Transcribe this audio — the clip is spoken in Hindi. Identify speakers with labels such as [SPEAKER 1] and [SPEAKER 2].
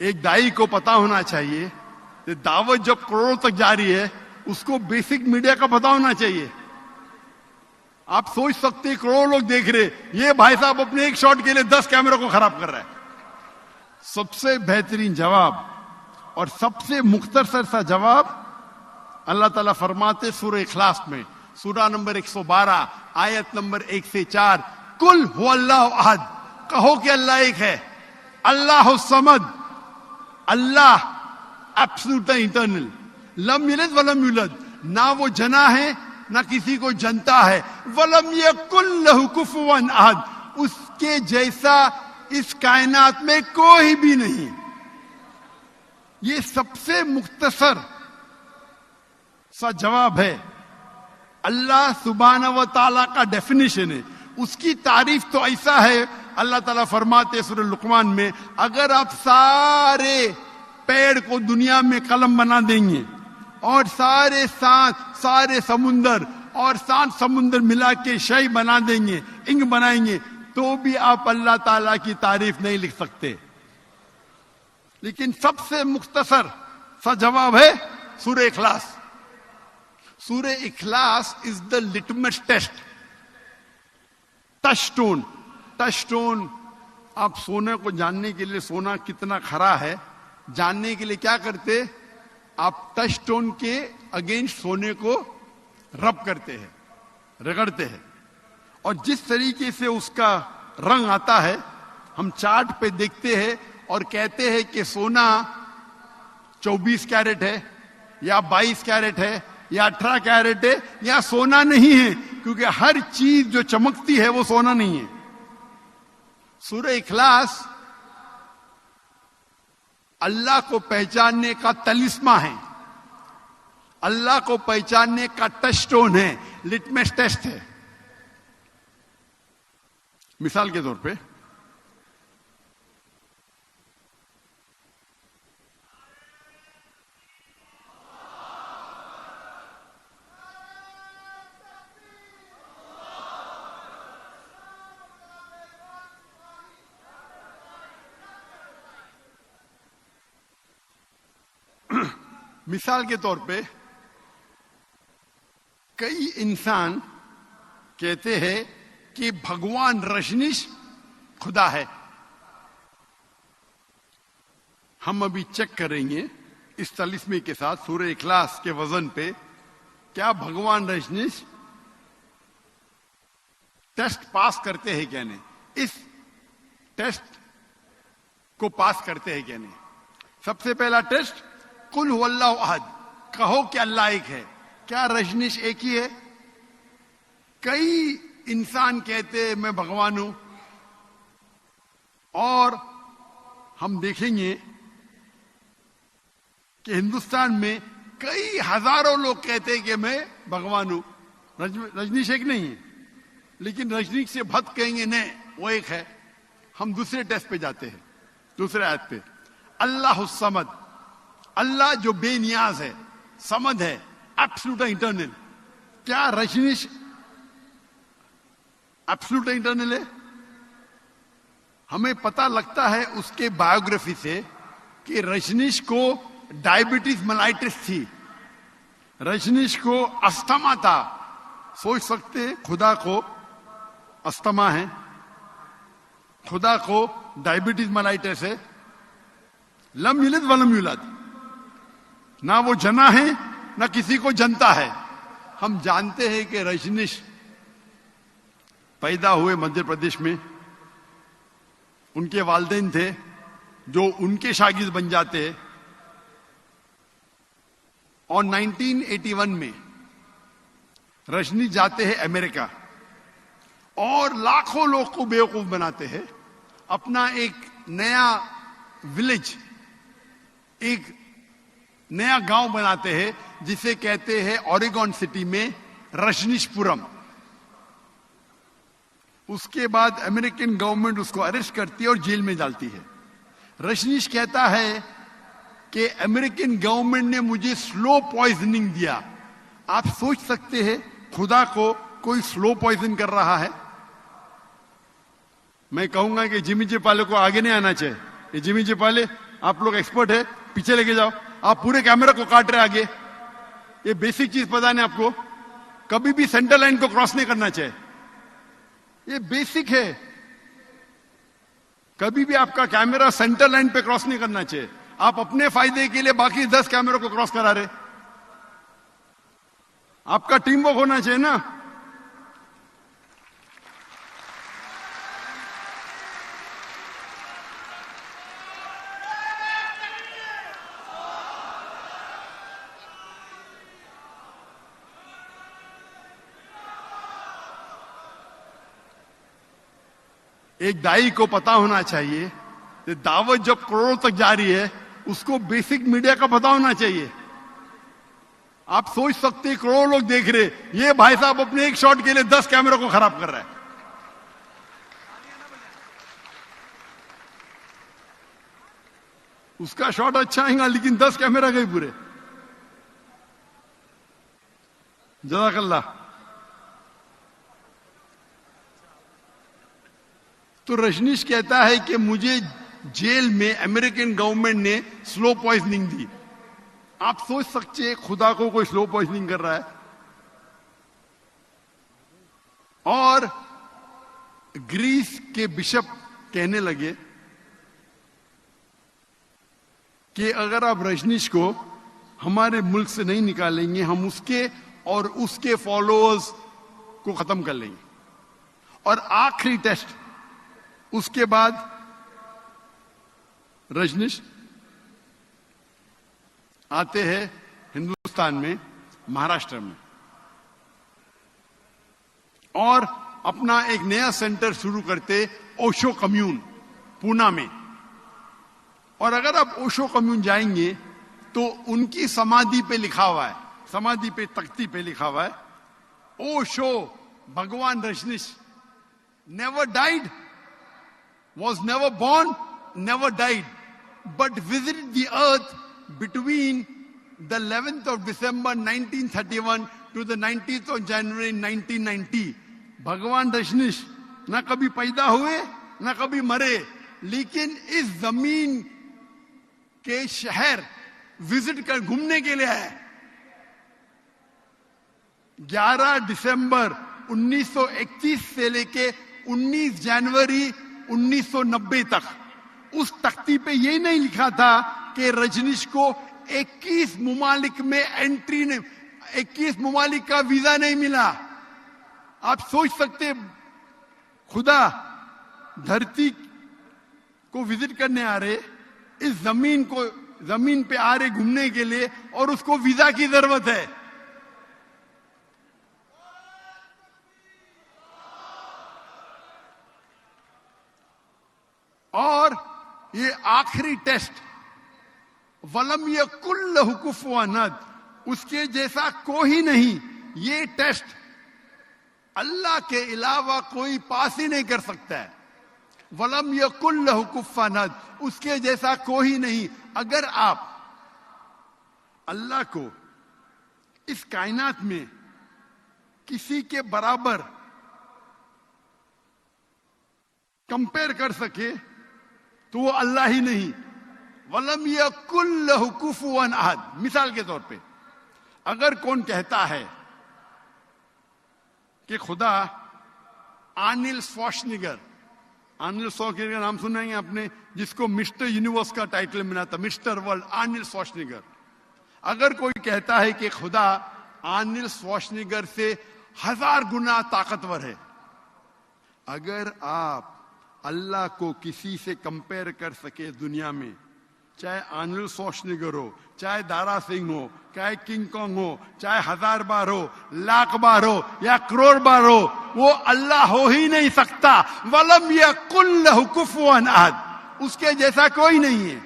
[SPEAKER 1] एक दाई को पता होना चाहिए कि दावत जब करोड़ों तक जा रही है, उसको बेसिक मीडिया का पता होना चाहिए। आप सोच सकते हैं करोड़ों लोग देख रहे, ये भाई साहब अपने एक शॉट के लिए 10 कैमरों को खराब कर रहा है। सबसे बेहतरीन जवाब और सबसे मुख्तसर सा जवाब अल्लाह ताला फरमाते सूरह इखलास में, सूरा नंबर 112 आयत नंबर 1 से 4, कुल हुवल्लाहु अहद, कहो कि अल्लाह एक है, अल्लाहु समद, अल्लाह एब्सोल्यूट इंटरनल, लम यलिद वलम यूलद, ना वो जना है ना किसी को जनता है, वलम यकुल लहु कुफुवन अहद, उसके जैसा इस कायनात में कोई भी नहीं। ये सबसे मुख्तसर सा जवाब है। अल्लाह सुब्हानहू व तआला का डेफिनेशन है। उसकी तारीफ तो ऐसा है, अल्लाह ताला फरमाते सूरह लुकमान में, अगर आप सारे पेड़ को दुनिया में कलम बना देंगे और सारे सांस, सारे समुंदर और 7 समुंदर मिला के शय बना देंगे, इंक बनाएंगे, तो भी आप अल्लाह ताला की तारीफ नहीं लिख सकते। लेकिन सबसे मुख्तसर सा जवाब है सूरह इखलास। सूरह इखलास is the litmus test, touchstone. Touchstone, आप सोने को जानने के लिए, सोना कितना खरा है जानने के लिए क्या करते, आप टचस्टोन के अगेंस्ट सोने को रब करते हैं, रगड़ते हैं, और जिस तरीके से उसका रंग आता है हम चार्ट पे देखते हैं और कहते हैं कि सोना 24 कैरेट है या 22 कैरेट है या 18 कैरेट है, या सोना नहीं है, क्योंकि हर चीज जो चमकती है वो सोना नहीं है। सूरह इखलास अल्लाह को पहचानने का तलिस्मा है, अल्लाह को पहचानने का टचस्टोन है, लिटमस टेस्ट है। मिसाल के तौर पे मिसाल के तौर पे कई इंसान कहते हैं कि भगवान रजनीश खुदा है। हम अभी चेक करेंगे इस तलिस्मे के साथ सूरह इखलास के वजन पे, क्या भगवान रजनीश टेस्ट पास करते हैं क्या नहीं, इस टेस्ट को पास करते हैं क्या नहीं। सबसे पहला टेस्ट, कुल हुवल्लाहु अहद, कहो कि अल्लाह एक है, क्या रजनीश एक ही है। कई इंसान कहते हैं मैं भगवान हूं, और हम देखेंगे कि हिंदुस्तान में कई हजारों लोग कहते हैं कि मैं भगवान हूं। रजनीश एक नहीं है, लेकिन रजनीश से भद कहेंगे नहीं वो एक है। हम दूसरे टेस्ट पे जाते हैं, दूसरे आयत पे, अल्लाह समद, अल्लाह जो बेनियाज है, समद है, एब्सोल्यूट इंटरनल, क्या रजनीश एब्सोल्यूट इंटरनल है। हमें पता लगता है उसके बायोग्राफी से कि रजनीश को डायबिटीज मेलाइटिस थी, रजनीश को अस्थमा था। सोच सकते हैं खुदा को अस्थमा है, खुदा को डायबिटीज मेलाइटिस है, लम यलिद वलम यूलद, ना वो जना है ना किसी को जनता है। हम जानते हैं कि रजनीश पैदा हुए मध्य प्रदेश में, उनके वालिदैन थे जो उनके शागिर्द बन जाते हैं, और 1981 में रजनीश जाते हैं अमेरिका और लाखों लोग को बेवकूफ बनाते हैं। अपना एक नया विलेज, एक नया गांव बनाते हैं जिसे कहते हैं ओरेगन सिटी में रजनीशपुरम। उसके बाद अमेरिकन गवर्नमेंट उसको अरेस्ट करती है और जेल में डालती है। रजनीश कहता है कि अमेरिकन गवर्नमेंट ने मुझे स्लो पॉइजनिंग दिया। आप सोच सकते हैं खुदा को कोई स्लो पॉइजन कर रहा है। मैं कहूंगा कि जिमी चिपाले को आगे नहीं आना चाहिए। ये जिमी चिपाले, आप लोग एक्सपर्ट है, पीछे लेके जाओ। आप पूरे कैमरा को काट रहे आगे। ये बेसिक चीज पता नहीं आपको? कभी भी सेंटर लाइन को क्रॉस नहीं करना चाहिए, ये बेसिक है। कभी भी आपका कैमरा सेंटर लाइन पे क्रॉस नहीं करना चाहिए। आप अपने फायदे के लिए बाकी 10 कैमरों को क्रॉस करा रहे। आपका टीम वर्क होना चाहिए ना। एक दाई को पता होना चाहिए कि दावत जब करोड़ों तक जा रही है, उसको बेसिक मीडिया का पता होना चाहिए। आप सोच सकते हैं करोड़ों लोग देख रहे, ये भाई साहब अपने एक शॉट के लिए 10 कैमरों को खराब कर रहा है। उसका शॉट अच्छा आएगा लेकिन 10 कैमरा गए पूरे। जज़ाकल्लाह। तो रजनीश कहता है कि मुझे जेल में अमेरिकन गवर्नमेंट ने स्लो पॉइजनिंग दी। आप सोच सकते हैं खुदा को कोई स्लो पॉइजनिंग कर रहा है। और ग्रीस के बिशप कहने लगे कि अगर आप रजनीश को हमारे मुल्क से नहीं निकालेंगे, हम उसके और उसके फॉलोअर्स को खत्म कर लेंगे। और आखिरी टेस्ट, उसके बाद रजनीश आते हैं हिंदुस्तान में, महाराष्ट्र में, और अपना एक नया सेंटर शुरू करते ओशो कम्यून पूना में। और अगर आप ओशो कम्यून जाएंगे तो उनकी समाधि पे लिखा हुआ है, समाधि पे तख्ती पे लिखा हुआ है, Osho Bhagwan Rajneesh never died, was never born, never died, but visited the earth between the 11th of December 1931 to the 19th of January 1990. भगवान रजनीश ना कभी पैदा हुए ना कभी मरे, लेकिन इस जमीन के शहर विजिट कर घूमने के लिए आए। 11 दिसंबर 1931 से लेके 19 जनवरी 1990 तक उस तख्ती पे ये नहीं लिखा था कि रजनीश को 21 मुमालिक में एंट्री नहीं, 21 मुमालिक का वीजा नहीं मिला। आप सोच सकते खुदा धरती को विजिट करने आ रहे, इस जमीन पे आ रहे घूमने के लिए, और उसको वीजा की जरूरत है। और ये आखिरी टेस्ट, वलम यकुल कुफुवन अहद, उसके जैसा कोई नहीं। ये टेस्ट अल्लाह के अलावा कोई पास ही नहीं कर सकता है। वलम यकुल कुफुवन अहद, उसके जैसा कोई नहीं। अगर आप अल्लाह को इस कायनात में किसी के बराबर कंपेयर कर सके तो वो अल्लाह ही नहीं। वलम यकुल कुफुवन अहद। मिसाल के तौर पे अगर कौन कहता है कि खुदा आर्निल्ड श्वार्ज़नेगर, आर्निल्ड श्वार्ज़नेगर नाम सुनेंगे आपने, जिसको मिस्टर यूनिवर्स का टाइटल मिला था, मिस्टर वर्ल्ड आर्निल्ड श्वार्ज़नेगर। अगर कोई कहता है कि खुदा आर्निल्ड श्वार्ज़नेगर से 1000 गुना ताकतवर है, अगर आप अल्लाह को किसी से कंपेयर कर सके दुनिया में, चाहे आर्निल्ड श्वार्ज़नेगर हो, चाहे दारा सिंह हो, चाहे किंग कॉन्ग हो, चाहे 1000 बार हो, लाख बार हो या करोड़ बार हो, वो अल्लाह हो ही नहीं सकता। वलम यकुल कुफुवन अहद, उसके जैसा कोई नहीं है।